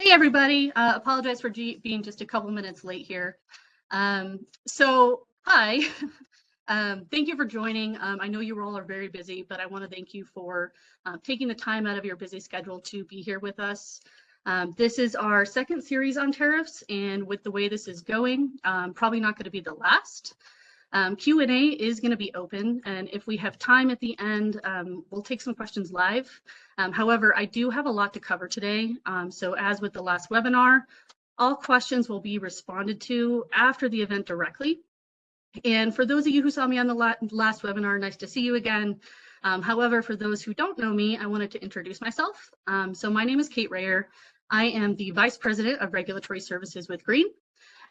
Hey everybody, apologize for being just a couple minutes late here. Hi, thank you for joining. I know you all are very busy, but I want to thank you for taking the time out of your busy schedule to be here with us. This is our second series on tariffs, and with the way this is going, probably not going to be the last. Q&A is going to be open, and if we have time at the end, we'll take some questions live. However, I do have a lot to cover today, so as with the last webinar, all questions will be responded to after the event directly. And for those of you who saw me on the last webinar, nice to see you again. However, for those who don't know me, I wanted to introduce myself. So my name is Kate Rayer. I am the Vice President of Regulatory Services with Green.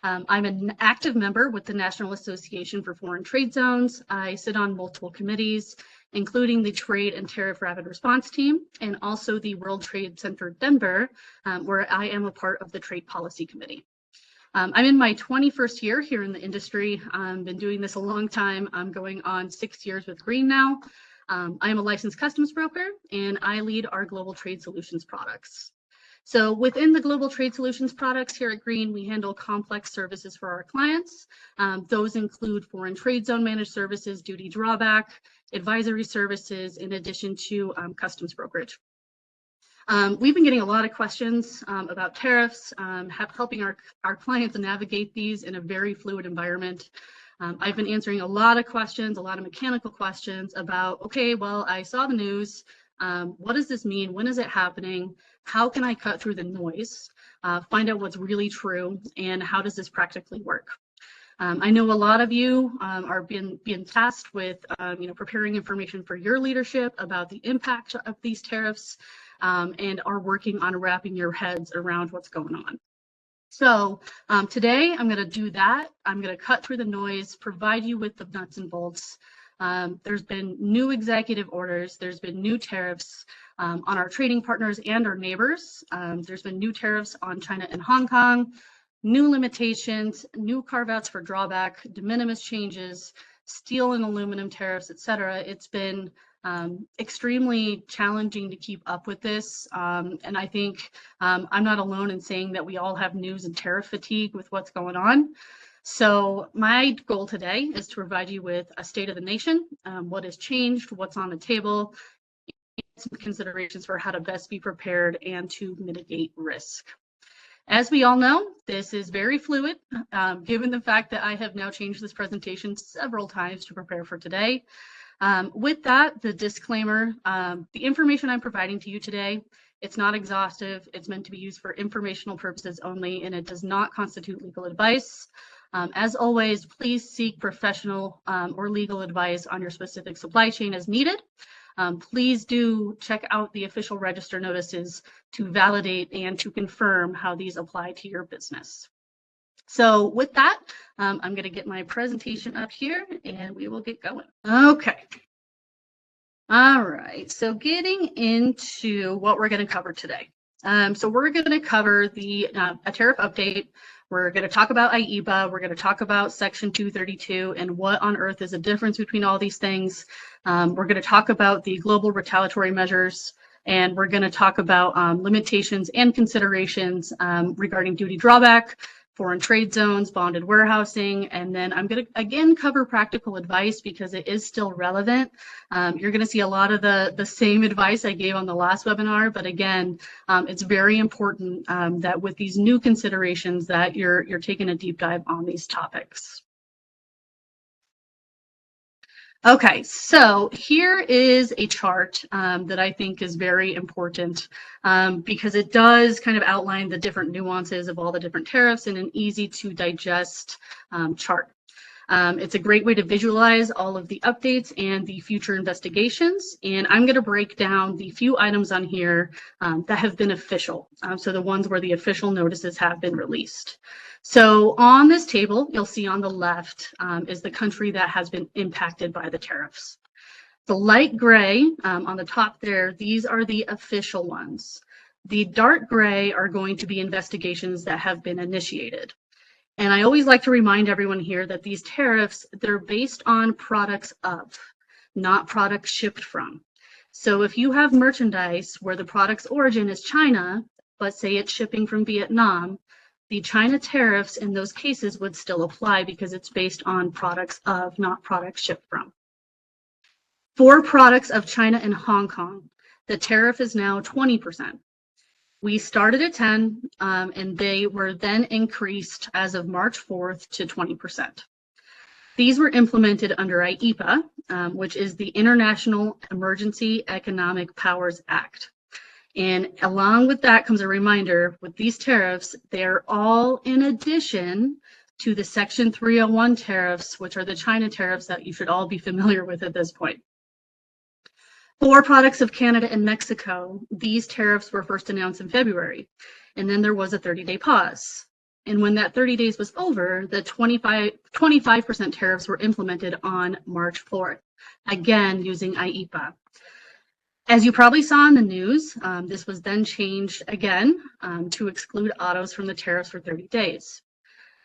I'm an active member with the National Association for Foreign Trade Zones. I sit on multiple committees, including the Trade and Tariff Rapid Response Team, and also the World Trade Center Denver, where I am a part of the Trade Policy Committee. I'm in my 21st year here in the industry. I've been doing this a long time. I'm going on 6 years with Green now. I am a licensed customs broker, and I lead our global trade solutions products. So within the Global Trade Solutions products here at Green, we handle complex services for our clients. Those include foreign trade zone managed services, duty drawback, advisory services, in addition to customs brokerage. We've been getting a lot of questions about tariffs, helping our clients navigate these in a very fluid environment. I've been answering a lot of questions, a lot of mechanical questions about, okay, well, I saw the news. What does this mean? When is it happening? How can I cut through the noise, find out what's really true, and how does this practically work? I know a lot of you are being tasked with preparing information for your leadership about the impact of these tariffs and are working on wrapping your heads around what's going on. So today I'm going to do that. I'm going to cut through the noise, provide you with the nuts and bolts. There's been new executive orders. There's been new tariffs on our trading partners and our neighbors. There's been new tariffs on China and Hong Kong, new limitations, new carve-outs for drawback, de minimis changes, steel and aluminum tariffs, et cetera. It's been extremely challenging to keep up with this. And I think I'm not alone in saying that we all have news and tariff fatigue with what's going on. So my goal today is to provide you with a state of the nation, what has changed, what's on the table, some considerations for how to best be prepared and to mitigate risk. As we all know, this is very fluid, given the fact that I have now changed this presentation several times to prepare for today. With that, the disclaimer, the information I'm providing to you today, it's not exhaustive. It's meant to be used for informational purposes only, and it does not constitute legal advice. As always, please seek professional or legal advice on your specific supply chain as needed. Please do check out the official register notices to validate and to confirm how these apply to your business. So with that, I'm going to get my presentation up here and we will get going. Okay. All right, so getting into what we're going to cover today. So we're going to cover a tariff update. We're going to talk about IEEPA. We're going to talk about Section 232 and what on earth is the difference between all these things. We're going to talk about the global retaliatory measures, and we're going to talk about limitations and considerations regarding duty drawback, foreign trade zones, bonded warehousing, and then I'm going to again cover practical advice because it is still relevant. You're going to see a lot of the same advice I gave on the last webinar, but again, it's very important that with these new considerations that you're taking a deep dive on these topics. Okay, so here is a chart that I think is very important because it does kind of outline the different nuances of all the different tariffs in an easy to digest chart. It's a great way to visualize all of the updates and the future investigations. And I'm going to break down the few items on here that have been official. So the ones where the official notices have been released. So on this table, you'll see on the left is the country that has been impacted by the tariffs. The light gray on the top there, these are the official ones. The dark gray are going to be investigations that have been initiated. And I always like to remind everyone here that these tariffs, they're based on products of, not products shipped from. So if you have merchandise where the product's origin is China, but say it's shipping from Vietnam, the China tariffs in those cases would still apply because it's based on products of, not products shipped from. For products of China and Hong Kong, the tariff is now 20%. We started at 10, and they were then increased as of March 4th to 20%. These were implemented under IEEPA, which is the International Emergency Economic Powers Act. And along with that comes a reminder, with these tariffs, they're all in addition to the Section 301 tariffs, which are the China tariffs that you should all be familiar with at this point. For products of Canada and Mexico, these tariffs were first announced in February, and then there was a 30-day pause. And when that 30 days was over, the 25% tariffs were implemented on March 4th, again using IEEPA. As you probably saw in the news, this was then changed again to exclude autos from the tariffs for 30 days.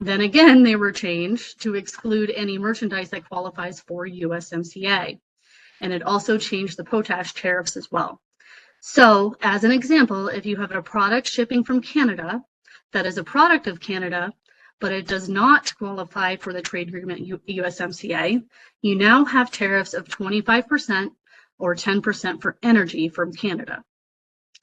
Then again, they were changed to exclude any merchandise that qualifies for USMCA. And it also changed the potash tariffs as well. So as an example, if you have a product shipping from Canada that is a product of Canada, but it does not qualify for the trade agreement USMCA, you now have tariffs of 25% or 10% for energy from Canada.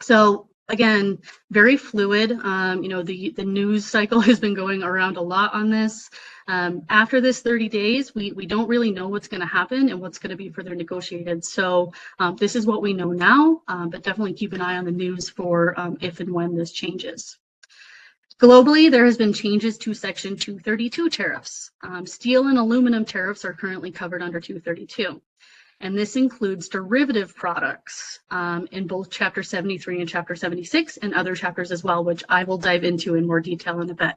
So again, very fluid. The news cycle has been going around a lot on this. After this 30 days, we don't really know what's going to happen and what's going to be further negotiated. So this is what we know now, but definitely keep an eye on the news for if and when this changes. Globally, there has been changes to Section 232 tariffs. Steel and aluminum tariffs are currently covered under 232. And this includes derivative products in both Chapter 73 and Chapter 76 and other chapters as well, which I will dive into in more detail in a bit.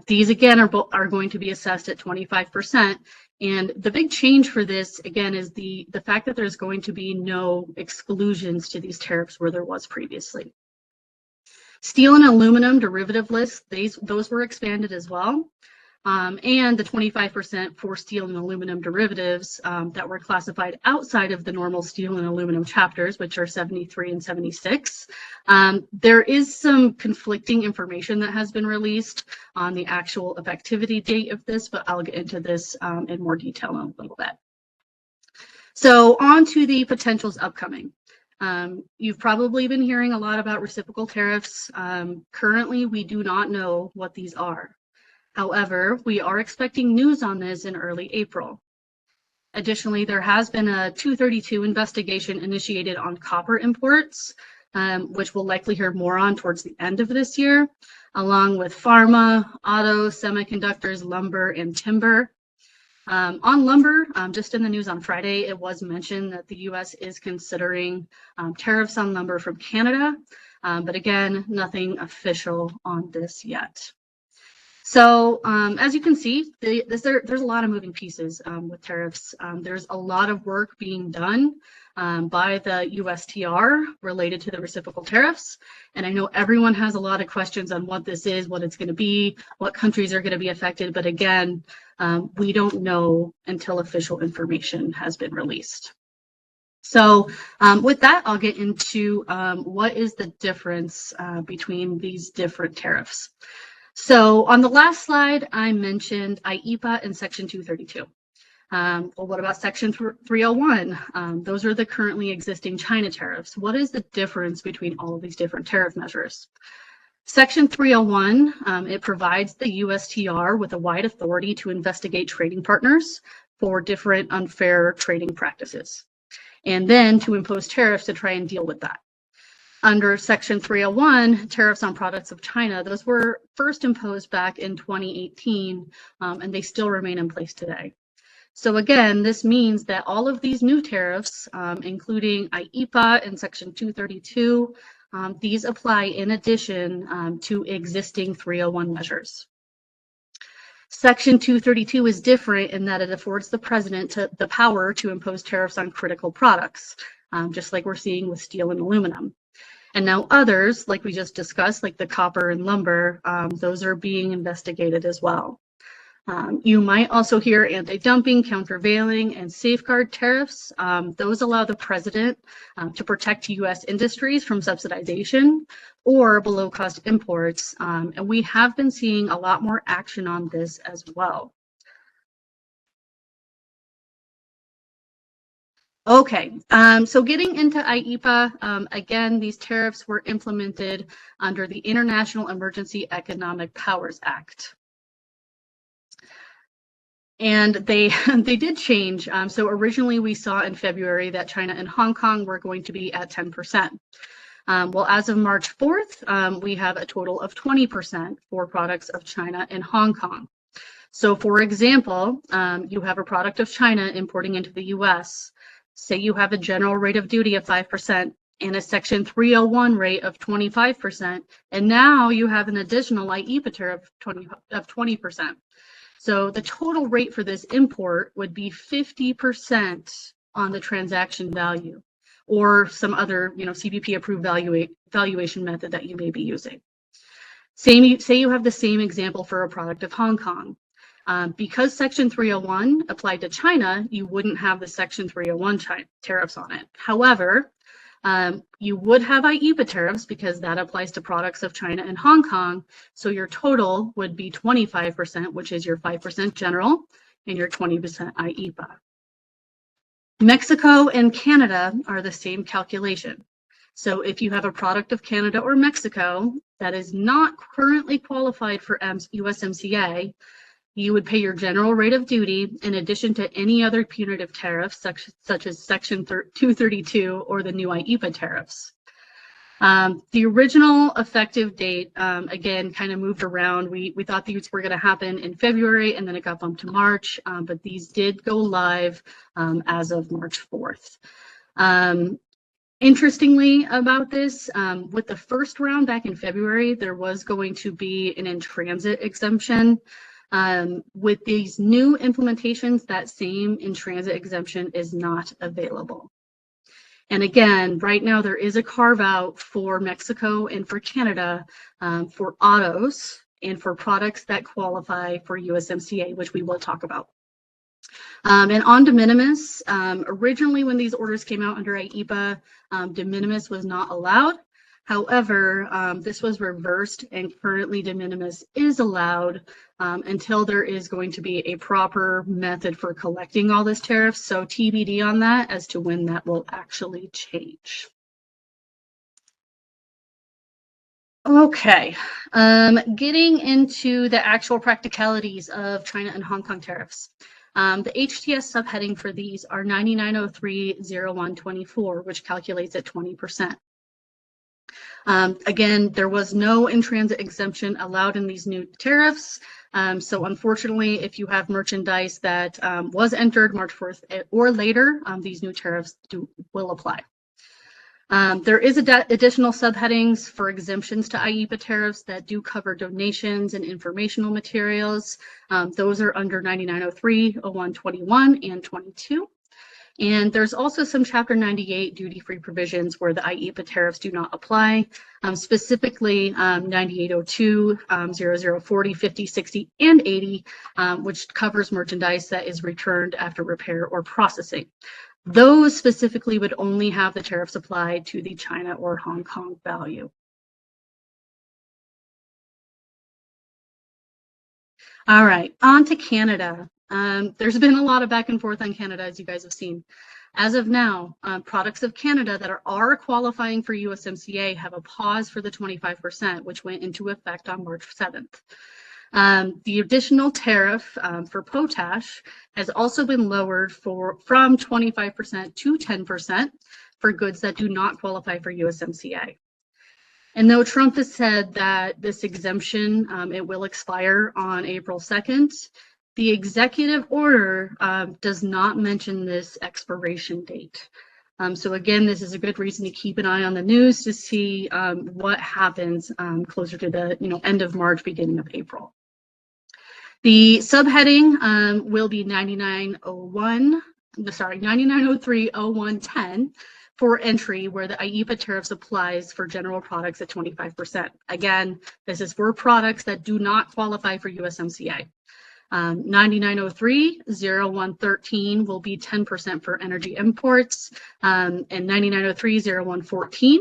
These, again, are going to be assessed at 25%. And the big change for this, again, is the fact that there's going to be no exclusions to these tariffs where there was previously. Steel and aluminum derivative lists, those were expanded as well. And the 25% for steel and aluminum derivatives that were classified outside of the normal steel and aluminum chapters, which are 73 and 76. There is some conflicting information that has been released on the actual effectivity date of this, but I'll get into this in more detail in a little bit. So on to the potentials upcoming. You've probably been hearing a lot about reciprocal tariffs. Currently, we do not know what these are. However, we are expecting news on this in early April. Additionally, there has been a 232 investigation initiated on copper imports, which we'll likely hear more on towards the end of this year, along with pharma, auto, semiconductors, lumber, and timber. On lumber, just in the news on Friday, it was mentioned that the U.S. is considering tariffs on lumber from Canada, but again, nothing official on this yet. So as you can see, there's a lot of moving pieces with tariffs. There's a lot of work being done by the USTR related to the reciprocal tariffs. And I know everyone has a lot of questions on what this is, what it's going to be, what countries are going to be affected. But again, we don't know until official information has been released. So with that, I'll get into what is the difference between these different tariffs. So on the last slide, I mentioned IEEPA and Section 232. Well, what about Section 301? Those are the currently existing China tariffs. What is the difference between all of these different tariff measures? Section 301, it provides the USTR with a wide authority to investigate trading partners for different unfair trading practices, and then to impose tariffs to try and deal with that. Under Section 301, tariffs on products of China, those were first imposed back in 2018, and they still remain in place today. So again, this means that all of these new tariffs, including IEEPA and Section 232, these apply in addition to existing 301 measures. Section 232 is different in that it affords the president the power to impose tariffs on critical products, just like we're seeing with steel and aluminum. And now others, like we just discussed, like the copper and lumber, those are being investigated as well. You might also hear anti-dumping, countervailing, and safeguard tariffs. Those allow the president to protect U.S. industries from subsidization or below-cost imports, and we have been seeing a lot more action on this as well. Okay, so getting into IEEPA, again, these tariffs were implemented under the International Emergency Economic Powers Act. And they did change. So originally we saw in February that China and Hong Kong were going to be at 10%. Well, as of March 4th, we have a total of 20% for products of China and Hong Kong. So for example, you have a product of China importing into the US. Say you have a general rate of duty of 5% and a Section 301 rate of 25%, and now you have an additional IEEPA tariff of 20%. So the total rate for this import would be 50% on the transaction value, or some other, CBP approved valuation method that you may be using. Say you have the same example for a product of Hong Kong. Because Section 301 applied to China, you wouldn't have the Section 301 tariffs on it. However, you would have IEEPA tariffs because that applies to products of China and Hong Kong. So your total would be 25%, which is your 5% general and your 20% IEEPA. Mexico and Canada are the same calculation. So if you have a product of Canada or Mexico that is not currently qualified for USMCA, you would pay your general rate of duty in addition to any other punitive tariffs, such as Section 232 or the new IEEPA tariffs. The original effective date, again, kind of moved around. We thought these were going to happen in February, and then it got bumped to March, but these did go live as of March 4th. Interestingly about this, with the first round back in February, there was going to be an in-transit exemption. With these new implementations, that same in-transit exemption is not available. And again, right now there is a carve-out for Mexico and for Canada for autos and for products that qualify for USMCA, which we will talk about. And on de minimis, originally when these orders came out under IEEPA, de minimis was not allowed. However, this was reversed, and currently de minimis is allowed until there is going to be a proper method for collecting all this tariff. So TBD on that as to when that will actually change. Okay, getting into the actual practicalities of China and Hong Kong tariffs. The HTS subheading for these are 9903.0124, which calculates at 20%. Again, there was no in-transit exemption allowed in these new tariffs. So unfortunately, if you have merchandise that was entered March 4th or later, these new tariffs will apply. There is additional subheadings for exemptions to IEEPA tariffs that do cover donations and informational materials. Those are under 9903.0121 and 22. And there's also some Chapter 98 duty-free provisions where the IEEPA tariffs do not apply, specifically 9802, 0040, 50, 60, and 80, which covers merchandise that is returned after repair or processing. Those specifically would only have the tariffs applied to the China or Hong Kong value. All right, on to Canada. There's been a lot of back and forth on Canada, as you guys have seen. As of now, products of Canada that are qualifying for USMCA have a pause for the 25%, which went into effect on March 7th. The additional tariff for potash has also been lowered from 25% to 10% for goods that do not qualify for USMCA. And though Trump has said that this exemption, it will expire on April 2nd, the executive order does not mention this expiration date. So again, this is a good reason to keep an eye on the news to see what happens closer to the end of March, beginning of April. The subheading will be 9903.0110 for entry, where the IEEPA tariffs applies for general products at 25%. Again, this is for products that do not qualify for USMCA. 9903-0113 will be 10% for energy imports, and 9903-0114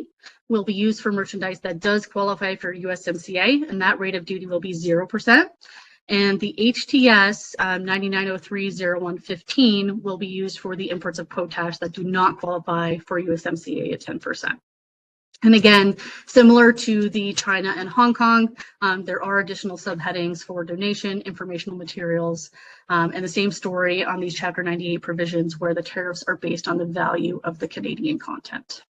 will be used for merchandise that does qualify for USMCA, and that rate of duty will be 0%. And the HTS 9903-0115 will be used for the imports of potash that do not qualify for USMCA at 10%. And again, similar to the China and Hong Kong, there are additional subheadings for donation, informational materials, and the same story on these Chapter 98 provisions where the tariffs are based on the value of the Canadian content.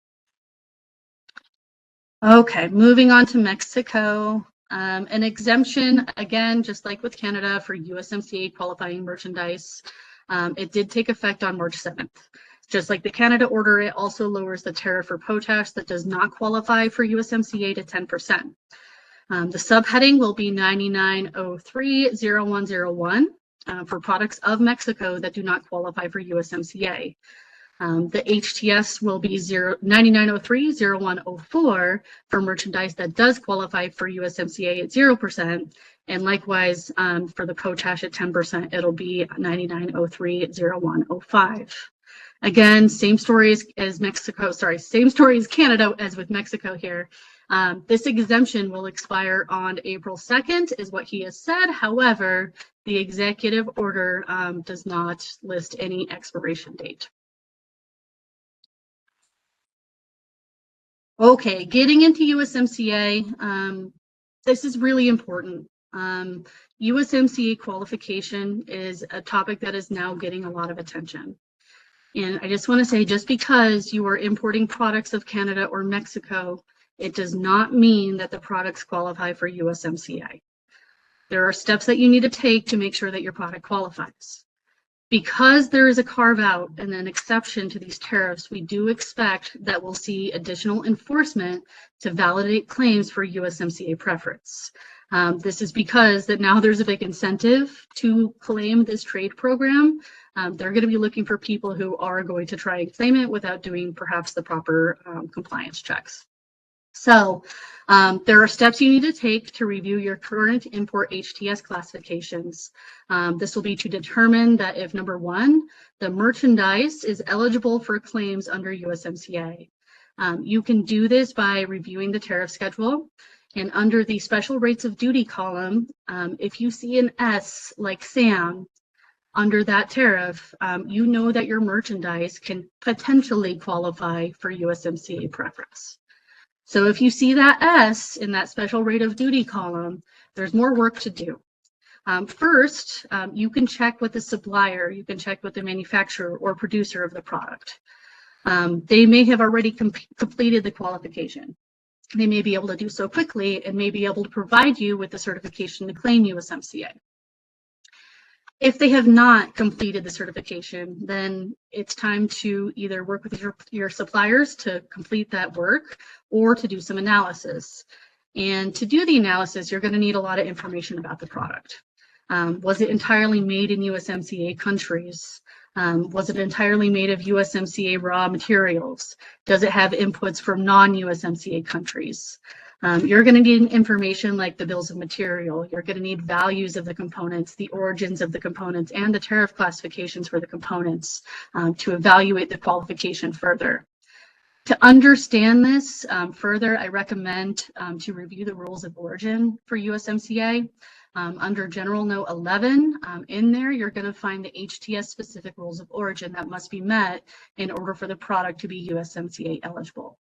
Okay, moving on to Mexico. An exemption, again, just like with Canada, for USMCA qualifying merchandise. It did take effect on March 7th. Just like the Canada order, it also lowers the tariff for potash that does not qualify for USMCA to 10%. The subheading will be 9903-0101 for products of Mexico that do not qualify for USMCA. The HTS will be 9903-0104 for merchandise that does qualify for USMCA at 0%. And likewise, for the potash at 10%, it'll be 9903-0105. Again, same story as Mexico, same story as Canada as with Mexico here. This exemption will expire on April 2nd is what he has said. However, the executive order does not list any expiration date. Okay, getting into USMCA, this is really important. USMCA qualification is a topic that is now getting a lot of attention. And I just want to say, just because you are importing products of Canada or Mexico, it does not mean that the products qualify for USMCA. There are steps that you need to take to make sure that your product qualifies. Because there is a carve out and an exception to these tariffs, we do expect that we'll see additional enforcement to validate claims for USMCA preference. This is because that now there's a big incentive to claim this trade program. They're going to be looking for people who are going to try and claim it without doing perhaps the proper compliance checks. So there are steps you need to take to review your current import HTS classifications. This will be to determine that if, number one, the merchandise is eligible for claims under USMCA. You can do this by reviewing the tariff schedule. And under the special rates of duty column, if you see an S like SAM under that tariff, you know that your merchandise can potentially qualify for USMCA preference. So if you see that S in that special rate of duty column, there's more work to do. First, you can check with the supplier, you can check with the manufacturer or producer of the product. They may have already completed the qualification. They may be able to do so quickly and may be able to provide you with the certification to claim USMCA. If they have not completed the certification, then it's time to either work with your suppliers to complete that work or to do some analysis. And to do the analysis, you're going to need a lot of information about the product. Was it entirely made in USMCA countries? Was it entirely made of USMCA raw materials? Does it have inputs from non-USMCA countries? You're going to need information like the bills of material. You're going to need values of the components, the origins of the components, and the tariff classifications for the components to evaluate the qualification further. To understand this further, I recommend to review the rules of origin for USMCA. Under General Note 11, in there, you're going to find the HTS specific rules of origin that must be met in order for the product to be USMCA eligible.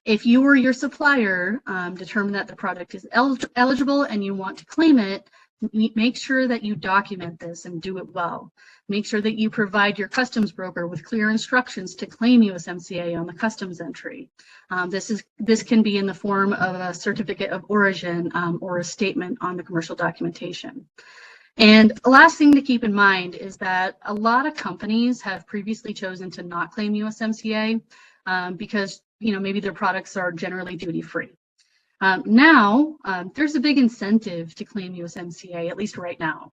If you or your supplier determine that the product is eligible and you want to claim it, make sure that you document this and do it well. Make sure that you provide your customs broker with clear instructions to claim USMCA on the customs entry. This can be in the form of a certificate of origin or a statement on the commercial documentation. And the last thing to keep in mind is that a lot of companies have previously chosen to not claim USMCA because maybe their products are generally duty-free. Now, there's a big incentive to claim USMCA, at least right now.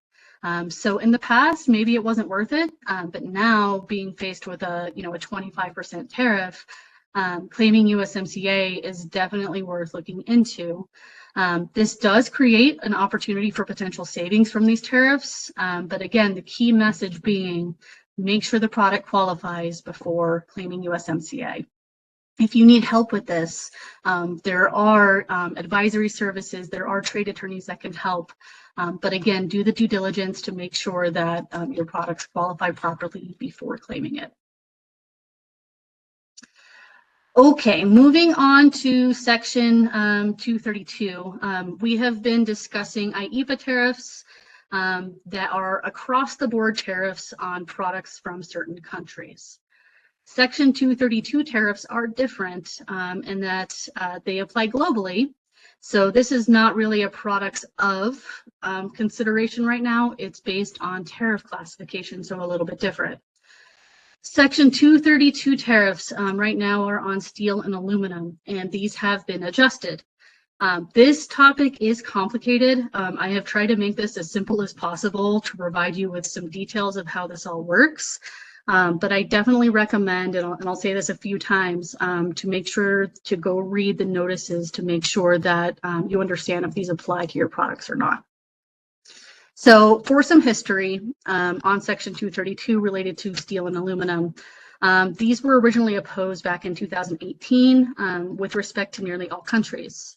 So in the past, maybe it wasn't worth it, but now being faced with a 25% tariff, claiming USMCA is definitely worth looking into. This does create an opportunity for potential savings from these tariffs, but again, the key message being make sure the product qualifies before claiming USMCA. If you need help with this, there are advisory services, there are trade attorneys that can help, but again, do the due diligence to make sure that your products qualify properly before claiming it. Okay, moving on to Section 232. We have been discussing IEEPA tariffs that are across-the-board tariffs on products from certain countries. Section 232 tariffs are different in that they apply globally. So this is not really a products of consideration right now. It's based on tariff classification, so a little bit different. Section 232 tariffs right now are on steel and aluminum, and these have been adjusted. This topic is complicated. I have tried to make this as simple as possible to provide you with some details of how this all works. But I definitely recommend, and I'll say this a few times, to make sure to go read the notices to make sure that you understand if these apply to your products or not. So for some history on Section 232 related to steel and aluminum, these were originally opposed back in 2018 with respect to nearly all countries.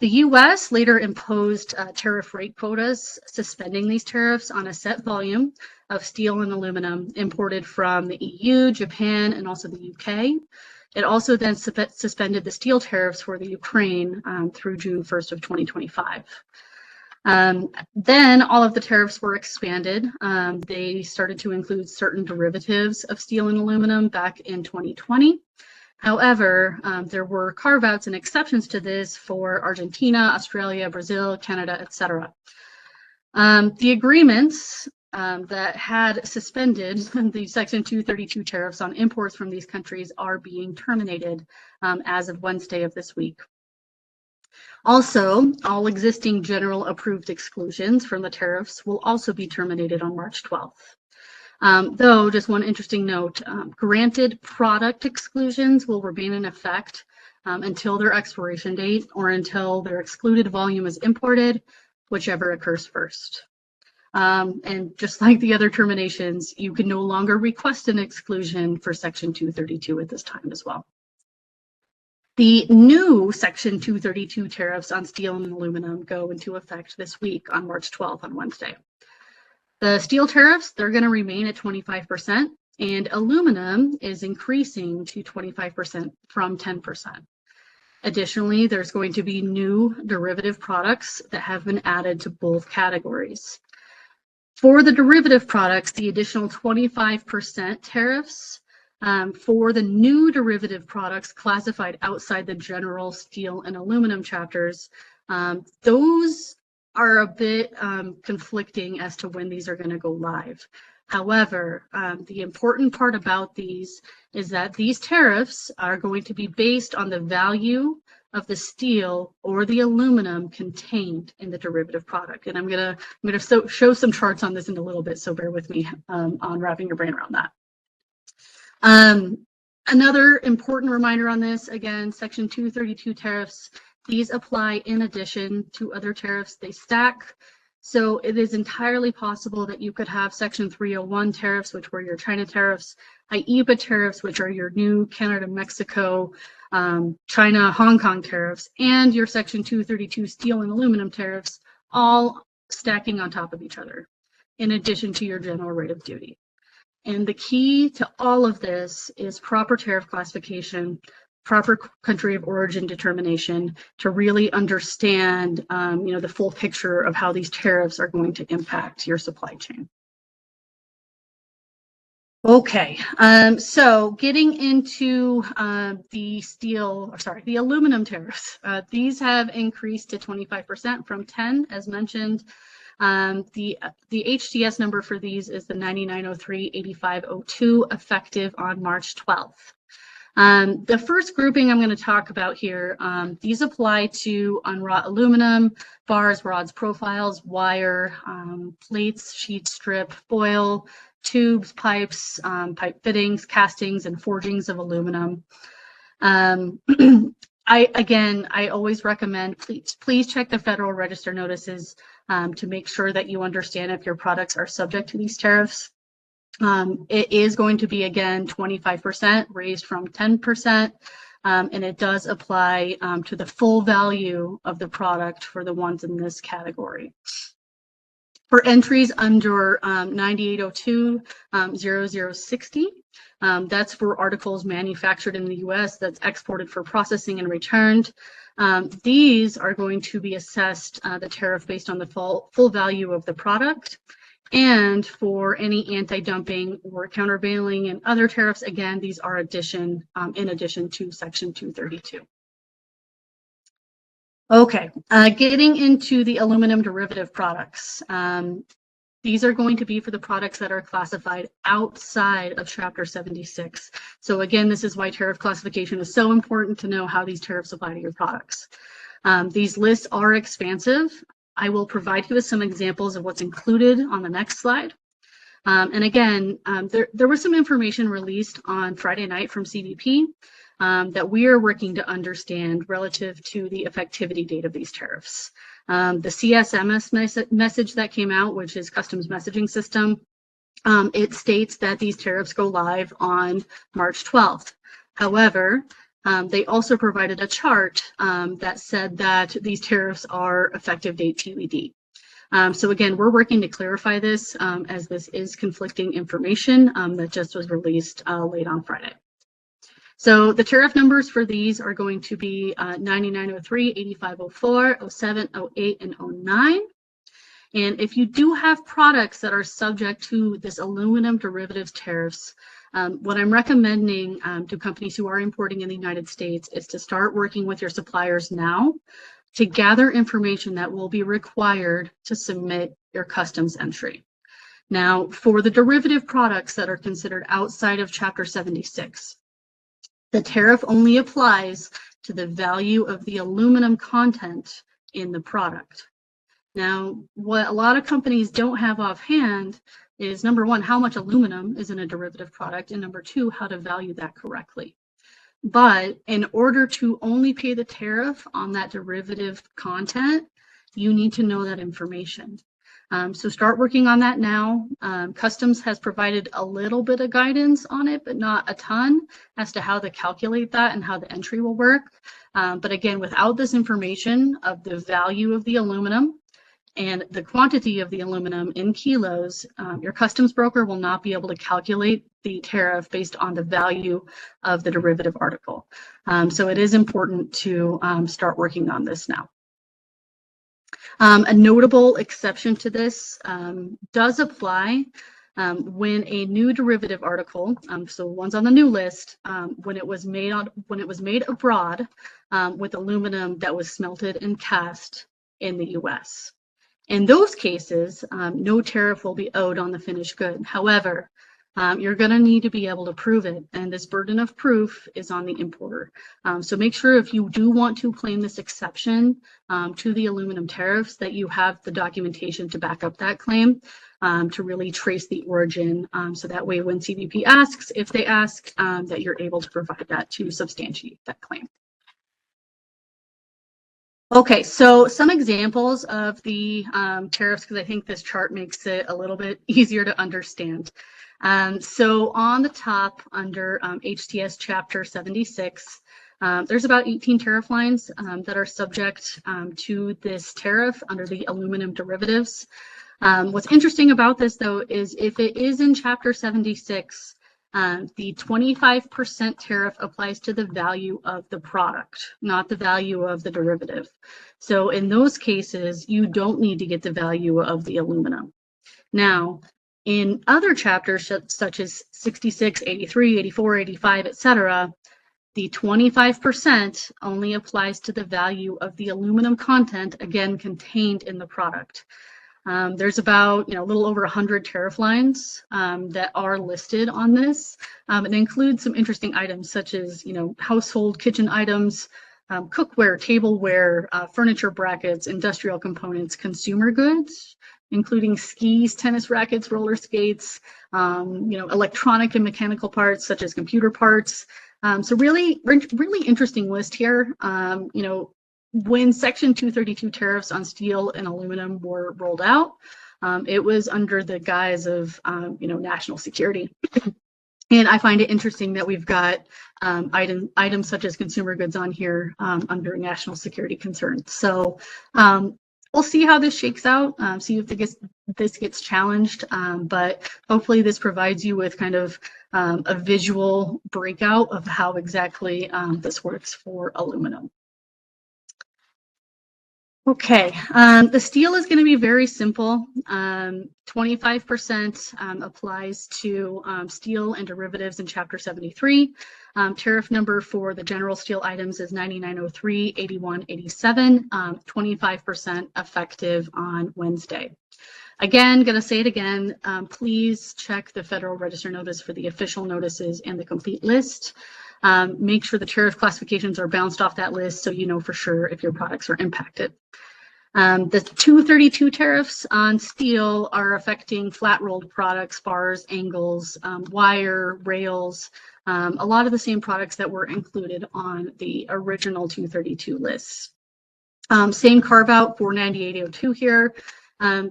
The U.S. later imposed tariff rate quotas, suspending these tariffs on a set volume of steel and aluminum imported from the EU, Japan, and also the UK. It also then suspended the steel tariffs for the Ukraine through June 1st of 2025. Then all of the tariffs were expanded. They started to include certain derivatives of steel and aluminum back in 2020. However, there were carve-outs and exceptions to this for Argentina, Australia, Brazil, Canada, etc. The agreements that had suspended the Section 232 tariffs on imports from these countries are being terminated as of Wednesday of this week. Also, all existing general approved exclusions from the tariffs will also be terminated on March 12th. Though, just one interesting note, granted product exclusions will remain in effect until their expiration date or until their excluded volume is imported, whichever occurs first. And just like the other terminations, you can no longer request an exclusion for Section 232 at this time as well. The new Section 232 tariffs on steel and aluminum go into effect this week on March 12th on Wednesday. The steel tariffs, they're going to remain at 25%, and aluminum is increasing to 25% from 10%. Additionally, there's going to be new derivative products that have been added to both categories. For the derivative products, the additional 25% tariffs for the new derivative products classified outside the general steel and aluminum chapters, those are a bit conflicting as to when these are going to go live. However, the important part about these is that these tariffs are going to be based on the value of the steel or the aluminum contained in the derivative product. And I'm gonna show some charts on this in a little bit, so bear with me on wrapping your brain around that. Another important reminder on this, again, Section 232 tariffs, these apply in addition to other tariffs. They stack. So it is entirely possible that you could have Section 301 tariffs, which were your China tariffs, IEEPA tariffs, which are your new Canada, Mexico, China, Hong Kong tariffs, and your Section 232 steel and aluminum tariffs, all stacking on top of each other, in addition to your general rate of duty. And the key to all of this is proper tariff classification, proper country of origin determination to really understand the full picture of how these tariffs are going to impact your supply chain. Okay, so getting into the aluminum tariffs, these have increased to 25% from 10, as mentioned. The HTS number for these is the 9903-8502, effective on March 12th. The first grouping I'm going to talk about here, these apply to unwrought aluminum, bars, rods, profiles, wire, plates, sheet strip, foil, tubes, pipes, pipe fittings, castings, and forgings of aluminum. I always recommend please check the Federal Register notices to make sure that you understand if your products are subject to these tariffs. It is going to be, again, 25% raised from 10%, and it does apply to the full value of the product for the ones in this category. For entries under 9802-0060, that's for articles manufactured in the U.S. that's exported for processing and returned. These are going to be assessed the tariff based on the full value of the product. And for any anti-dumping or countervailing and other tariffs, again, these are in addition to Section 232. Okay, getting into the aluminum derivative products. These are going to be for the products that are classified outside of Chapter 76. So again, this is why tariff classification is so important to know how these tariffs apply to your products. These lists are expansive. I will provide you with some examples of what's included on the next slide. And again, there was some information released on Friday night from CBP that we are working to understand relative to the effectivity date of these tariffs. The CSMS message that came out, which is Customs Messaging System, it states that these tariffs go live on March 12th. However, they also provided a chart that said that these tariffs are effective date TBD. So again, we're working to clarify this as this is conflicting information that just was released late on Friday. So the tariff numbers for these are going to be 9903, 8504, 07, 08, and 09. And if you do have products that are subject to this aluminum derivatives tariffs, what I'm recommending to companies who are importing in the United States is to start working with your suppliers now to gather information that will be required to submit your customs entry. Now, for the derivative products that are considered outside of Chapter 76, the tariff only applies to the value of the aluminum content in the product. Now, what a lot of companies don't have offhand is, number one, how much aluminum is in a derivative product, and number two, how to value that correctly. But in order to only pay the tariff on that derivative content, you need to know that information. So start working on that now. Customs has provided a little bit of guidance on it, but not a ton as to how to calculate that and how the entry will work. But again, without this information of the value of the aluminum and the quantity of the aluminum in kilos, your customs broker will not be able to calculate the tariff based on the value of the derivative article. So it is important to start working on this now. A notable exception to this does apply when a new derivative article, so one's on the new list, when it was made abroad with aluminum that was smelted and cast in the U.S. In those cases, no tariff will be owed on the finished good. However, you're going to need to be able to prove it, and this burden of proof is on the importer. So make sure if you do want to claim this exception to the aluminum tariffs that you have the documentation to back up that claim to really trace the origin. So that way when CBP asks, if they ask, that you're able to provide that to substantiate that claim. Okay, so some examples of the tariffs, because I think this chart makes it a little bit easier to understand. So on the top under HTS Chapter 76, there's about 18 tariff lines that are subject to this tariff under the aluminum derivatives. What's interesting about this, though, is if it is in Chapter 76, the 25% tariff applies to the value of the product, not the value of the derivative. So in those cases, you don't need to get the value of the aluminum. Now, in other chapters, such as 66, 83, 84, 85, etc., the 25% only applies to the value of the aluminum content, again, contained in the product. There's about, a little over 100 tariff lines that are listed on this. It includes some interesting items such as, household kitchen items, cookware, tableware, furniture brackets, industrial components, consumer goods, including skis, tennis rackets, roller skates, electronic and mechanical parts such as computer parts, So really interesting list here. You know, when Section 232 tariffs on steel and aluminum were rolled out, it was under the guise of, you know, national security. And I find it interesting that we've got items such as consumer goods on here under national security concerns. So we'll see how this shakes out, see if this gets challenged, but hopefully this provides you with kind of a visual breakout of how exactly this works for aluminum. Okay, the steel is going to be very simple. 25% applies to steel and derivatives in Chapter 73. Tariff number for the general steel items is 9903, 8187, 25% effective on Wednesday. Again, going to say it again, please check the Federal Register notice for the official notices and the complete list. Make sure the tariff classifications are bounced off that list so you know for sure if your products are impacted. The 232 tariffs on steel are affecting flat rolled products, bars, angles, wire, rails, a lot of the same products that were included on the original 232 lists. Same carve out for 9802 here.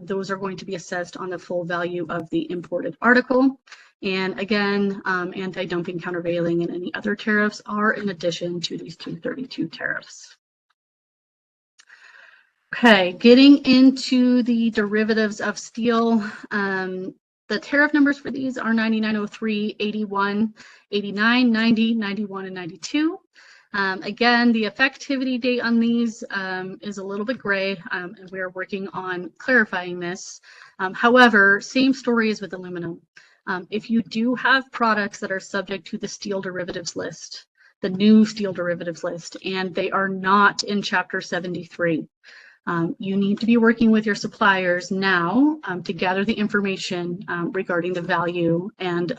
Those are going to be assessed on the full value of the imported article. And again, anti-dumping, countervailing, and any other tariffs are in addition to these 232 tariffs. Okay, getting into the derivatives of steel. The tariff numbers for these are 9903, 81, 89, 90, 91, and 92. Again, the effectivity date on these is a little bit gray, and we are working on clarifying this. However, same story as with aluminum. If you do have products that are subject to the steel derivatives list, the new steel derivatives list, and they are not in Chapter 73, you need to be working with your suppliers now to gather the information regarding the value and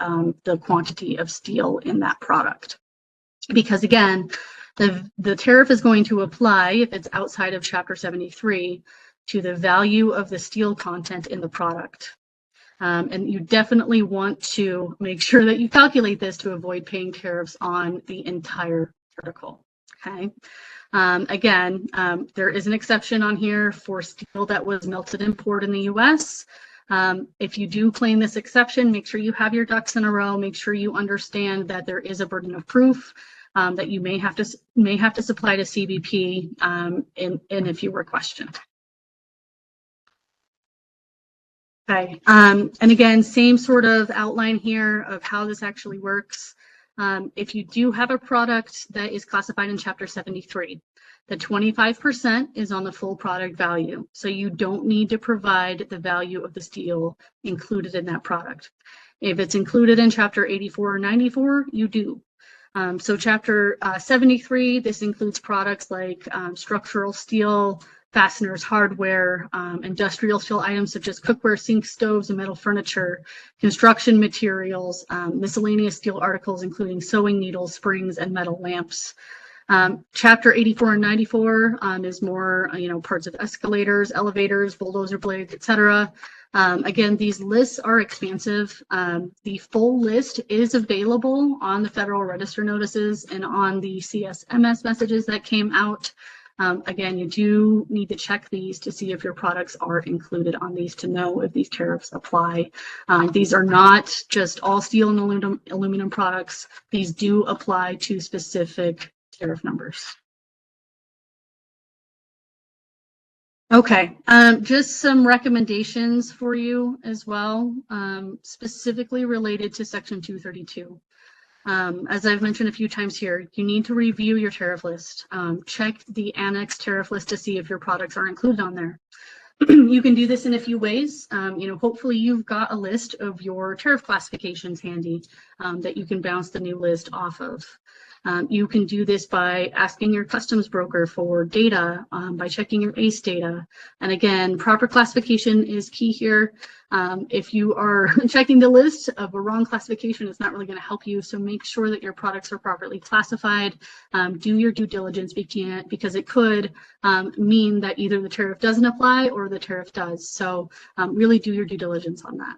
the quantity of steel in that product. Because again, the tariff is going to apply, if it's outside of Chapter 73, to the value of the steel content in the product. And you definitely want to make sure that you calculate this to avoid paying tariffs on the entire article. Okay. Again, there is an exception on here for steel that was melted and poured in the U.S. If you do claim this exception, make sure you have your ducks in a row. Make sure you understand that there is a burden of proof that you may have to supply to CBP in if you were questioned. Okay, and again, same sort of outline here of how this actually works. If you do have a product that is classified in Chapter 73, the 25% is on the full product value. So you don't need to provide the value of the steel included in that product. If it's included in Chapter 84 or 94, you do. So Chapter 73, this includes products like structural steel, fasteners, hardware, industrial steel items such as cookware, sink, stoves, and metal furniture, construction materials, miscellaneous steel articles, including sewing needles, springs, and metal lamps. Chapter 84 and 94 is more, parts of escalators, elevators, bulldozer blades, etc. Again, these lists are expansive. The full list is available on the Federal Register notices and on the CSMS messages that came out. Again, you do need to check these to see if your products are included on these to know if these tariffs apply. These are not just all steel and aluminum products. These do apply to specific tariff numbers. Okay, just some recommendations for you as well, specifically related to Section 232. As I've mentioned a few times here, you need to review your tariff list. Check the annex tariff list to see if your products are included on there. You can do this in a few ways. Hopefully you've got a list of your tariff classifications handy that you can bounce the new list off of. You can do this by asking your customs broker for data, by checking your ACE data. And again, proper classification is key here. If you are checking the list of a wrong classification, it's not really going to help you. So make sure that your products are properly classified. Do your due diligence because it could mean that either the tariff doesn't apply or the tariff does. So really do your due diligence on that.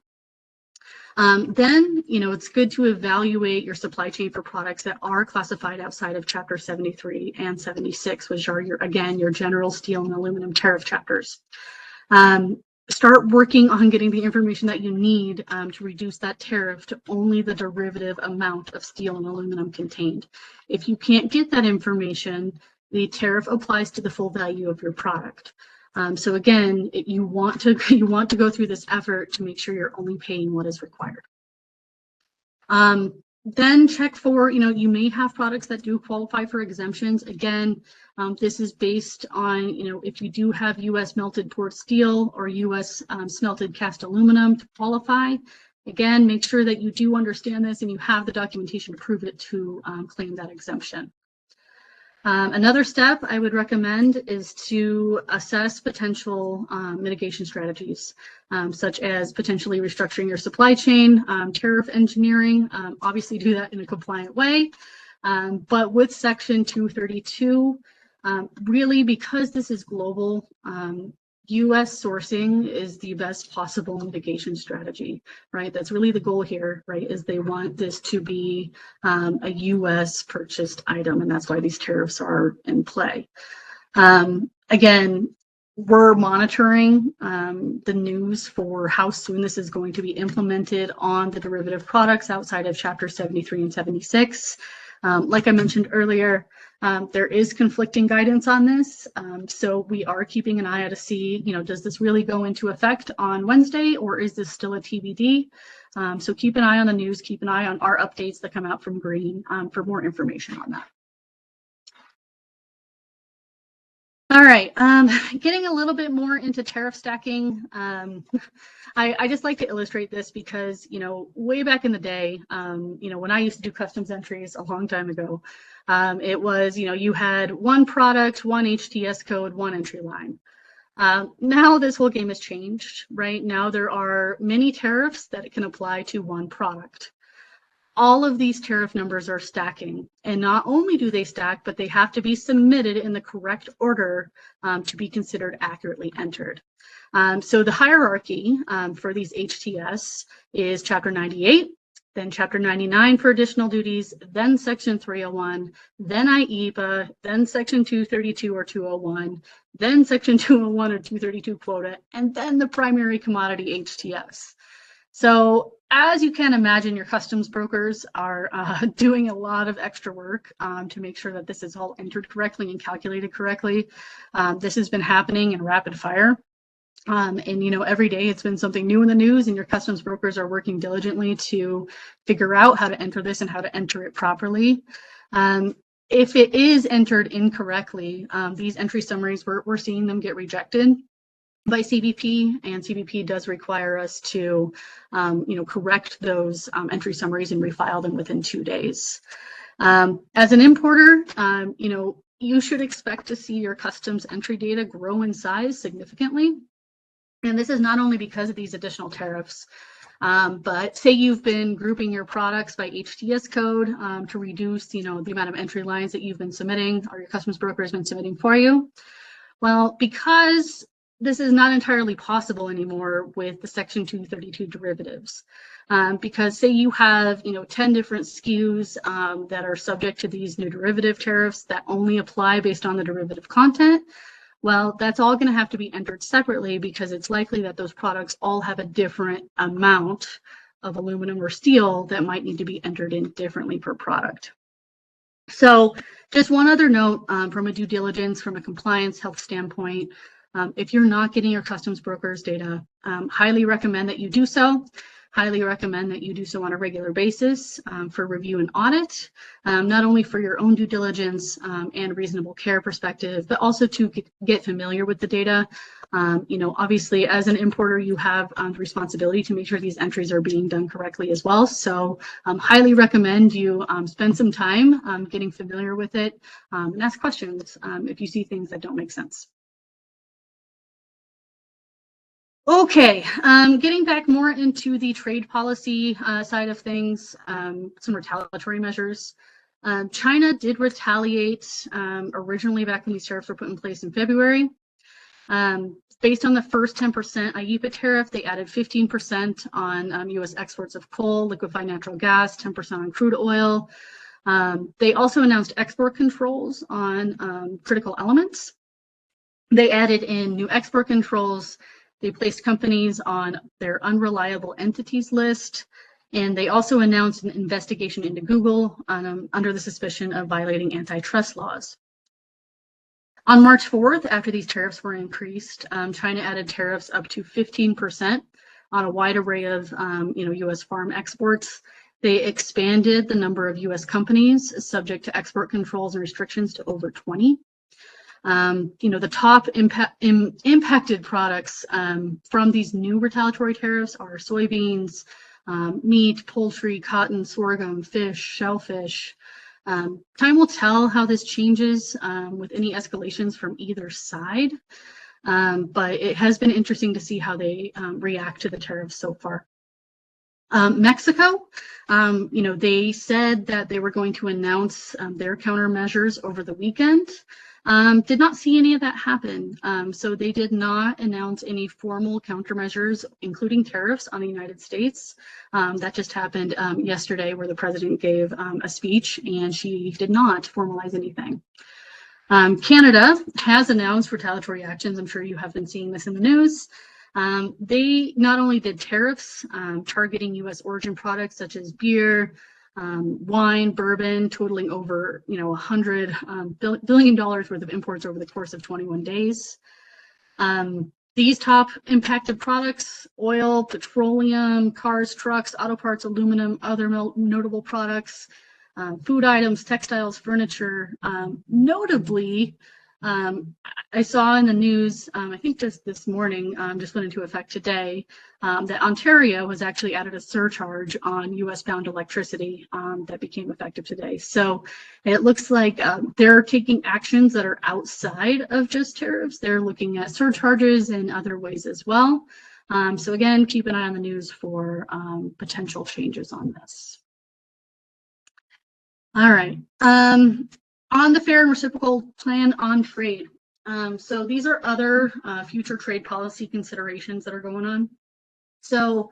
Then, it's good to evaluate your supply chain for products that are classified outside of Chapter 73 and 76, which are your general steel and aluminum tariff chapters. Start working on getting the information that you need to reduce that tariff to only the derivative amount of steel and aluminum contained. If you can't get that information, the tariff applies to the full value of your product. So again, you want to go through this effort to make sure you're only paying what is required. Then check for, you may have products that do qualify for exemptions. Again, this is based on, if you do have U.S. melted poured steel or U.S. Smelted cast aluminum to qualify. Again, make sure that you do understand this and you have the documentation to prove it to claim that exemption. Another step I would recommend is to assess potential mitigation strategies, such as potentially restructuring your supply chain, tariff engineering, obviously do that in a compliant way. But with Section 232, really because this is global, U.S. sourcing is the best possible mitigation strategy, right? That's really the goal here, right? Is they want this to be a U.S. purchased item, and that's why these tariffs are in play. Again, we're monitoring the news for how soon this is going to be implemented on the derivative products outside of Chapter 73 and 76. Like I mentioned earlier, there is conflicting guidance on this, so we are keeping an eye out to see, does this really go into effect on Wednesday, or is this still a TBD? So keep an eye on the news, keep an eye on our updates that come out from Green for more information on that. All right, getting a little bit more into tariff stacking. I just like to illustrate this because, way back in the day, when I used to do customs entries a long time ago, it was, you had one product, one HTS code, one entry line. Now this whole game has changed, right? Now there are many tariffs that can apply to one product. All of these tariff numbers are stacking, and not only do they stack, but they have to be submitted in the correct order to be considered accurately entered. So the hierarchy for these HTS is Chapter 98, then Chapter 99 for additional duties, then Section 301, then IEEPA, then Section 232 or 201, then Section 201 or 232 quota, and then the primary commodity HTS. So as you can imagine, your customs brokers are doing a lot of extra work to make sure that this is all entered correctly and calculated correctly. This has been happening in rapid fire. And, every day it's been something new in the news, and your customs brokers are working diligently to figure out how to enter this and how to enter it properly. If it is entered incorrectly, these entry summaries, we're seeing them get rejected by CBP, and CBP does require us to, correct those entry summaries and refile them within 2 days. As an importer, you should expect to see your customs entry data grow in size significantly. And this is not only because of these additional tariffs, but say you've been grouping your products by HTS code to reduce, the amount of entry lines that you've been submitting or your customs broker has been submitting for you. Well, because this is not entirely possible anymore with the Section 232 derivatives, because say you have 10 different SKUs that are subject to these new derivative tariffs that only apply based on the derivative content. Well, that's all going to have to be entered separately because it's likely that those products all have a different amount of aluminum or steel that might need to be entered in differently per product. So just one other note from a due diligence, from a compliance health standpoint, if you're not getting your customs broker's data, highly recommend that you do so. Highly recommend that you do so on a regular basis for review and audit, not only for your own due diligence and reasonable care perspective, but also to get familiar with the data. Obviously, as an importer, you have the responsibility to make sure these entries are being done correctly as well. So highly recommend you spend some time getting familiar with it and ask questions if you see things that don't make sense. Okay, getting back more into the trade policy side of things, some retaliatory measures. China did retaliate originally back when these tariffs were put in place in February. Based on the first 10% IEEPA tariff, they added 15% on U.S. exports of coal, liquefied natural gas, 10% on crude oil. They also announced export controls on critical elements. They added in new export controls. They placed companies on their unreliable entities list. And they also announced an investigation into Google under the suspicion of violating antitrust laws. On March 4th, after these tariffs were increased, China added tariffs up to 15% on a wide array of U.S. farm exports. They expanded the number of U.S. companies subject to export controls and restrictions to over 20. The top impacted products from these new retaliatory tariffs are soybeans, meat, poultry, cotton, sorghum, fish, shellfish. Time will tell how this changes with any escalations from either side, but it has been interesting to see how they react to the tariffs so far. Mexico, they said that they were going to announce their countermeasures over the weekend. Did not see any of that happen. So they did not announce any formal countermeasures, including tariffs on the United States. That just happened yesterday, where the president gave a speech and she did not formalize anything. Canada has announced retaliatory actions. I'm sure you have been seeing this in the news. They not only did tariffs targeting U.S. origin products such as beer, wine, bourbon, totaling over $100 billion worth of imports over the course of 21 days. These top impacted products: oil, petroleum, cars, trucks, auto parts, aluminum, other notable products, food items, textiles, furniture. Notably, I saw in the news, I think just this morning, just went into effect today, that Ontario has actually added a surcharge on US-bound electricity that became effective today. So it looks like they're taking actions that are outside of just tariffs. They're looking at surcharges and other ways as well. So again, keep an eye on the news for potential changes on this. All right. On the Fair and Reciprocal Plan on trade. So these are other future trade policy considerations that are going on. So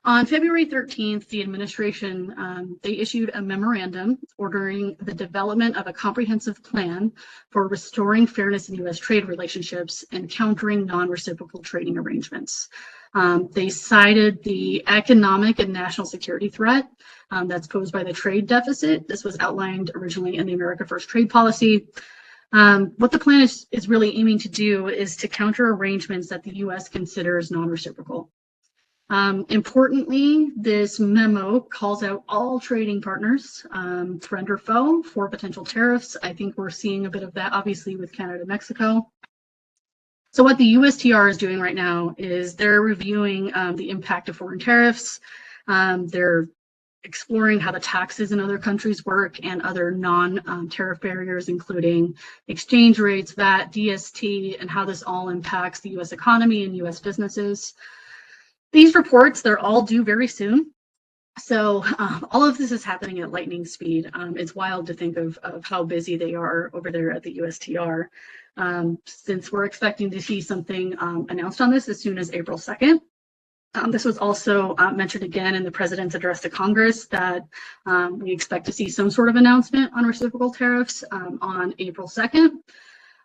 on February 13th, the administration, they issued a memorandum ordering the development of a comprehensive plan for restoring fairness in U.S. trade relationships and countering non-reciprocal trading arrangements. They cited the economic and national security threat that's posed by the trade deficit. This was outlined originally in the America First trade policy. What the plan is really aiming to do is to counter arrangements that the U.S. considers non-reciprocal. Importantly, this memo calls out all trading partners, friend or foe, for potential tariffs. I think we're seeing a bit of that, obviously, with Canada and Mexico. So what the USTR is doing right now is they're reviewing the impact of foreign tariffs. They're exploring how the taxes in other countries work and other non-tariff barriers, including exchange rates, VAT, DST, and how this all impacts the U.S. economy and U.S. businesses. These reports, they're all due very soon. So all of this is happening at lightning speed. It's wild to think of how busy they are over there at the USTR, since we're expecting to see something announced on this as soon as April 2nd. This was also mentioned again in the president's address to Congress that we expect to see some sort of announcement on reciprocal tariffs on April 2nd.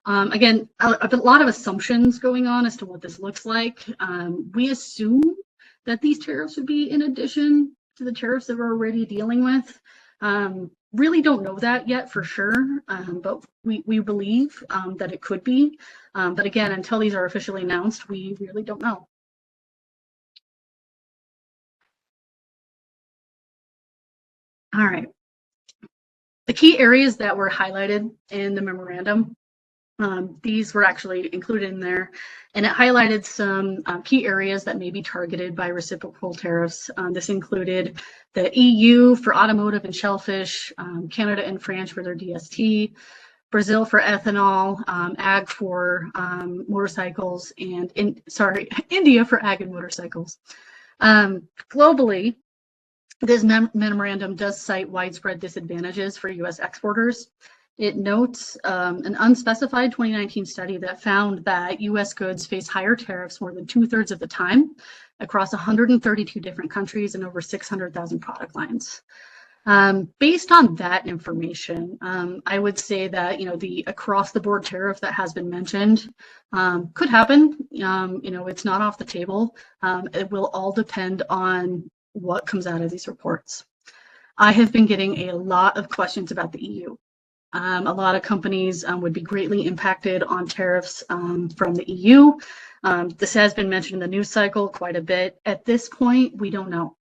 Again, a lot of assumptions going on as to what this looks like. We assume that these tariffs would be in addition to the tariffs that we're already dealing with. Really don't know that yet for sure, but we believe that it could be. But again, until these are officially announced, we really don't know. All right. The key areas that were highlighted in the memorandum, these were actually included in there, and it highlighted some key areas that may be targeted by reciprocal tariffs. This included the EU for automotive and shellfish, Canada and France for their DST, Brazil for ethanol, ag for motorcycles, and India for ag and motorcycles. Globally, this memorandum does cite widespread disadvantages for U.S. exporters. It notes an unspecified 2019 study that found that U.S. goods face higher tariffs more than 2/3 of the time across 132 different countries and over 600,000 product lines. Based on that information, I would say that the across-the-board tariff that has been mentioned could happen. It's not off the table. It will all depend on what comes out of these reports. I have been getting a lot of questions about the EU. A lot of companies would be greatly impacted on tariffs from the EU. This has been mentioned in the news cycle quite a bit. At this point, we don't know.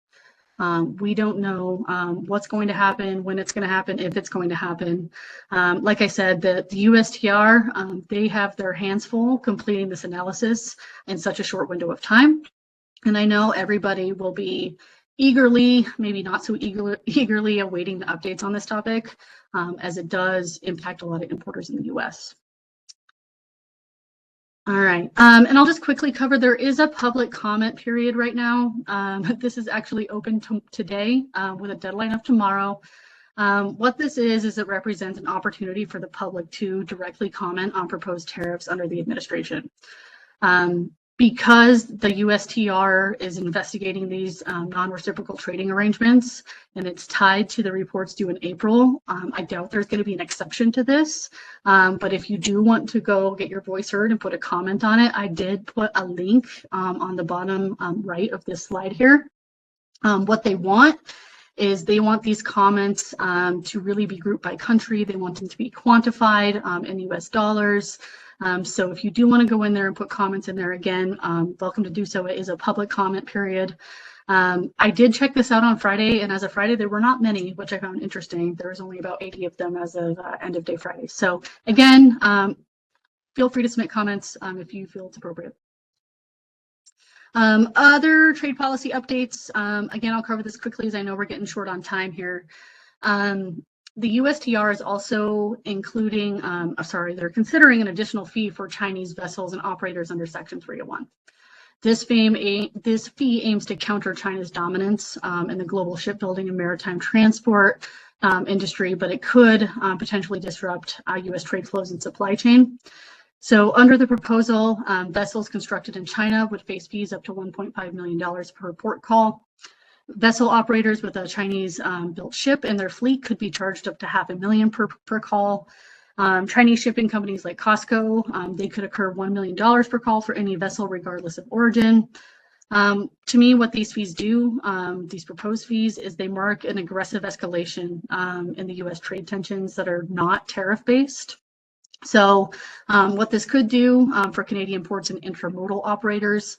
We don't know what's going to happen, when it's going to happen, if it's going to happen. Like I said, the USTR, they have their hands full completing this analysis in such a short window of time. And I know everybody will be eagerly, maybe not so eagerly awaiting the updates on this topic, as it does impact a lot of importers in the US. All right, and I'll just quickly cover, there is a public comment period right now. This is actually open today with a deadline of tomorrow. What this is it represents an opportunity for the public to directly comment on proposed tariffs under the administration. Because the USTR is investigating these non-reciprocal trading arrangements and it's tied to the reports due in April, I doubt there's going to be an exception to this. But if you do want to go get your voice heard and put a comment on it, I did put a link on the bottom right of this slide here. What they want is they want these comments to really be grouped by country. They want them to be quantified in US dollars. So if you do want to go in there and put comments in there, again, welcome to do so. It is a public comment period. I did check this out on Friday, and as of Friday, there were not many, which I found interesting. There was only about 80 of them as of end of day Friday. So again, feel free to submit comments if you feel it's appropriate. Other trade policy updates, again, I'll cover this quickly as I know we're getting short on time here. The USTR is also including, they're considering an additional fee for Chinese vessels and operators under Section 301. This fee aims to counter China's dominance in the global shipbuilding and maritime transport industry, but it could potentially disrupt US trade flows and supply chain. So under the proposal, vessels constructed in China would face fees up to $1.5 million per port call. Vessel operators with a Chinese built ship in their fleet could be charged up to $500,000 per call. Chinese shipping companies like Costco, they could incur $1 million per call for any vessel regardless of origin. To me, what these fees do, these proposed fees, is they mark an aggressive escalation in the US trade tensions that are not tariff-based. So what this could do for Canadian ports and intermodal operators,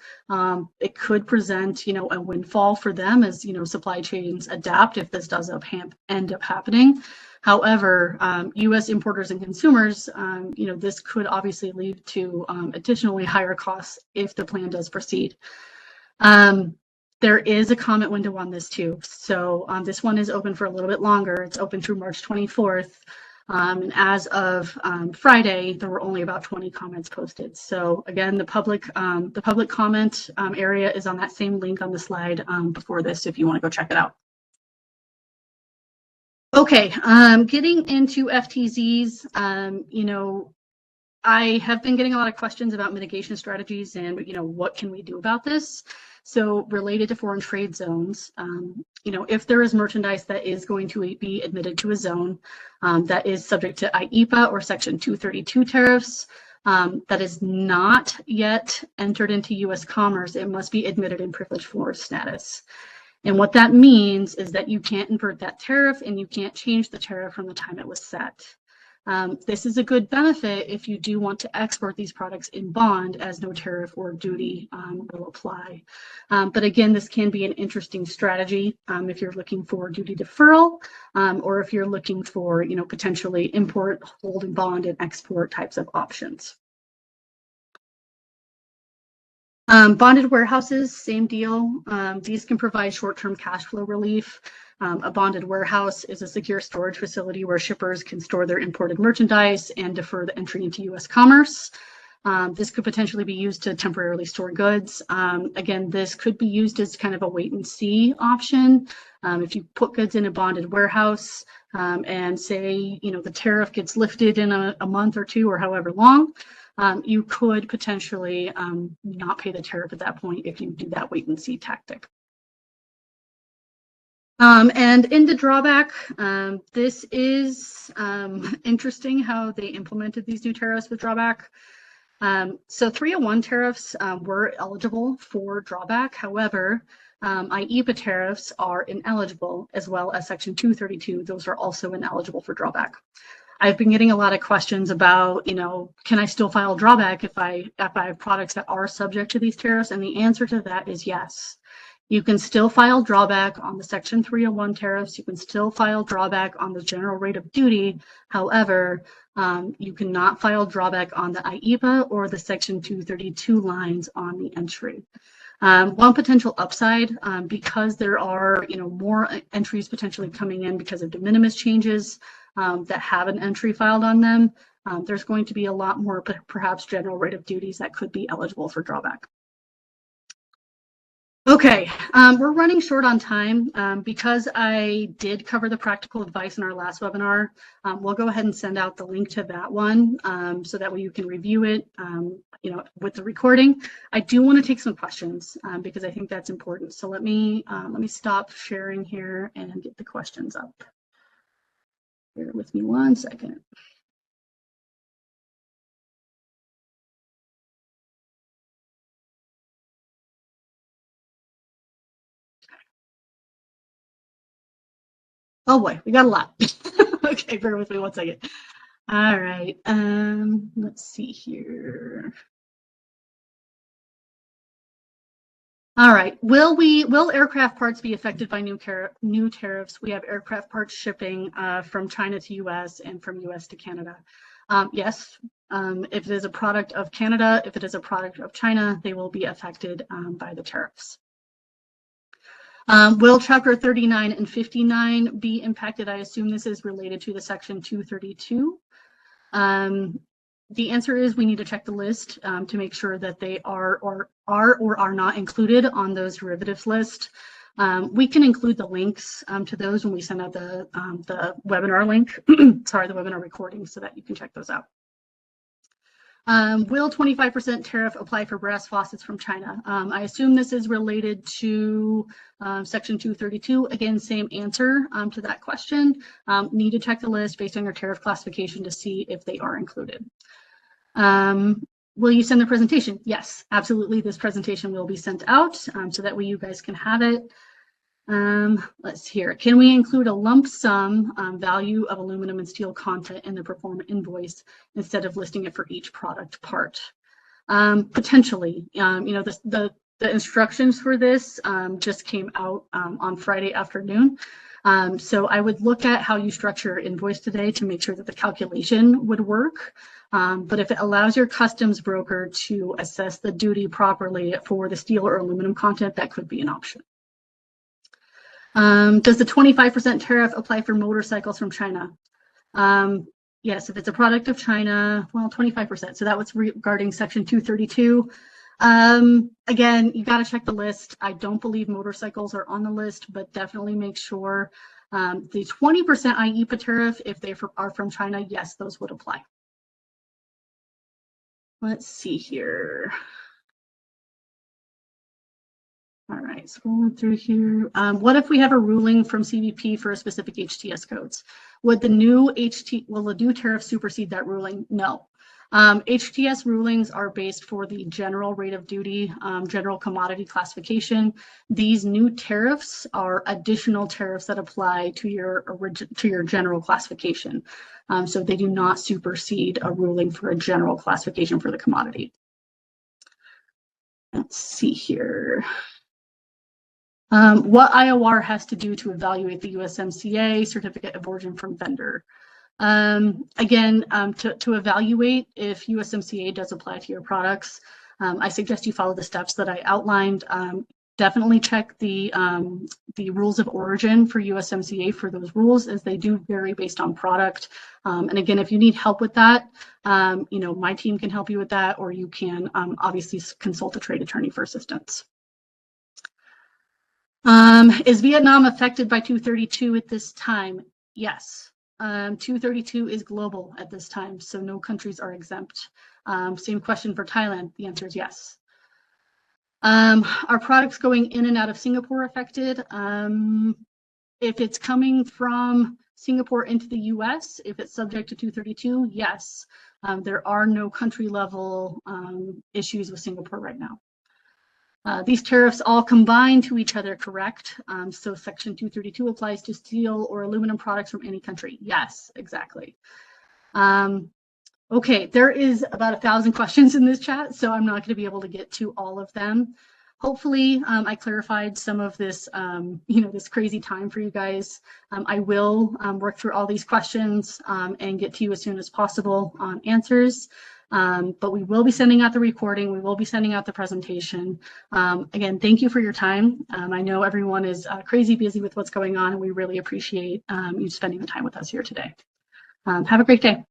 it could present, a windfall for them as, supply chains adapt if this does end up happening. However, U.S. importers and consumers, this could obviously lead to additionally higher costs if the plan does proceed. There is a comment window on this too. So this one is open for a little bit longer. It's open through March 24th. And as of Friday, there were only about 20 comments posted. So again, the public comment area is on that same link on the slide before this if you want to go check it out. Okay, getting into FTZs, I have been getting a lot of questions about mitigation strategies and, what can we do about this? So related to foreign trade zones, if there is merchandise that is going to be admitted to a zone that is subject to IEEPA or Section 232 tariffs, that is not yet entered into U.S. commerce, it must be admitted in privileged force status. And what that means is that you can't invert that tariff and you can't change the tariff from the time it was set. This is a good benefit if you do want to export these products in bond, as no tariff or duty will apply. But again, this can be an interesting strategy if you're looking for duty deferral or if you're looking for, potentially import, hold, and bond and export types of options. Bonded warehouses, same deal. These can provide short-term cash flow relief. A bonded warehouse is a secure storage facility where shippers can store their imported merchandise and defer the entry into U.S. commerce. This could potentially be used to temporarily store goods. Again, this could be used as kind of a wait and see option. If you put goods in a bonded warehouse and say, the tariff gets lifted in a month or two or however long, you could potentially not pay the tariff at that point if you do that wait and see tactic. And in the drawback, this is interesting how they implemented these new tariffs with drawback. So 301 tariffs were eligible for drawback. However, IEEPA tariffs are ineligible, as well as Section 232. Those are also ineligible for drawback. I've been getting a lot of questions about, can I still file drawback if I have products that are subject to these tariffs? And the answer to that is yes. You can still file drawback on the Section 301 tariffs. You can still file drawback on the general rate of duty. However, you cannot file drawback on the IEEPA or the Section 232 lines on the entry. One potential upside, because there are more entries potentially coming in because of de minimis changes that have an entry filed on them, there's going to be a lot more perhaps general rate of duties that could be eligible for drawback. Okay, we're running short on time. Because I did cover the practical advice in our last webinar, we'll go ahead and send out the link to that one so that way you can review it with the recording. I do want to take some questions because I think that's important. So let me stop sharing here and get the questions up. Bear with me 1 second. Oh boy, we got a lot. Okay, bear with me 1 second. All right, let's see here. All right, will aircraft parts be affected by new tariffs? We have aircraft parts shipping from China to US and from US to Canada. Yes, if it is a product of Canada, if it is a product of China, they will be affected by the tariffs. Will Chapter 39 and 59 be impacted? I assume this is related to the Section 232. The answer is we need to check the list to make sure that they are or are not included on those derivatives list. We can include the links to those when we send out the webinar link, sorry, the webinar recording, so that you can check those out. Will 25% tariff apply for brass faucets from China? I assume this is related to Section 232. Again, same answer to that question. Need to check the list based on your tariff classification to see if they are included. Will you send the presentation? Yes, absolutely. This presentation will be sent out so that way you guys can have it. Let's see here. Can we include a lump sum value of aluminum and steel content in the perform invoice instead of listing it for each product part? Potentially. The instructions for this just came out on Friday afternoon. So I would look at how you structure your invoice today to make sure that the calculation would work. But if it allows your customs broker to assess the duty properly for the steel or aluminum content, that could be an option. Does the 25% tariff apply for motorcycles from China? Yes, if it's a product of China, well, 25%. So that was regarding Section 232. Again, you got to check the list. I don't believe motorcycles are on the list, but definitely make sure the 20% IEEPA tariff, if they are from China, yes, those would apply. Let's see here. All right, scrolling through here. What if we have a ruling from CBP for a specific HTS codes? Will the new tariff supersede that ruling? No. HTS rulings are based for the general rate of duty, general commodity classification. These new tariffs are additional tariffs that apply to your general classification. So they do not supersede a ruling for a general classification for the commodity. Let's see here. What IOR has to do to evaluate the USMCA certificate of origin from vendor. Again, to evaluate if USMCA does apply to your products, I suggest you follow the steps that I outlined. Definitely check the rules of origin for USMCA for those rules, as they do vary based on product. And again, if you need help with that, my team can help you with that, or you can obviously consult a trade attorney for assistance. Is Vietnam affected by 232 at this time? Yes. 232 is global at this time, so no countries are exempt. Same question for Thailand. The answer is yes. Are products going in and out of Singapore affected? If it's coming from Singapore into the US, if it's subject to 232, yes. There are no country level issues with Singapore right now. These tariffs all combine to each other, correct? So Section 232 applies to steel or aluminum products from any country. Yes, exactly. Okay, there is about 1,000 questions in this chat, so I'm not going to be able to get to all of them. Hopefully, I clarified some of this, this crazy time for you guys. I will work through all these questions and get to you as soon as possible on answers. But we will be sending out the recording. We will be sending out the presentation. Again, thank you for your time. I know everyone is crazy busy with what's going on, and we really appreciate you spending the time with us here today. Have a great day.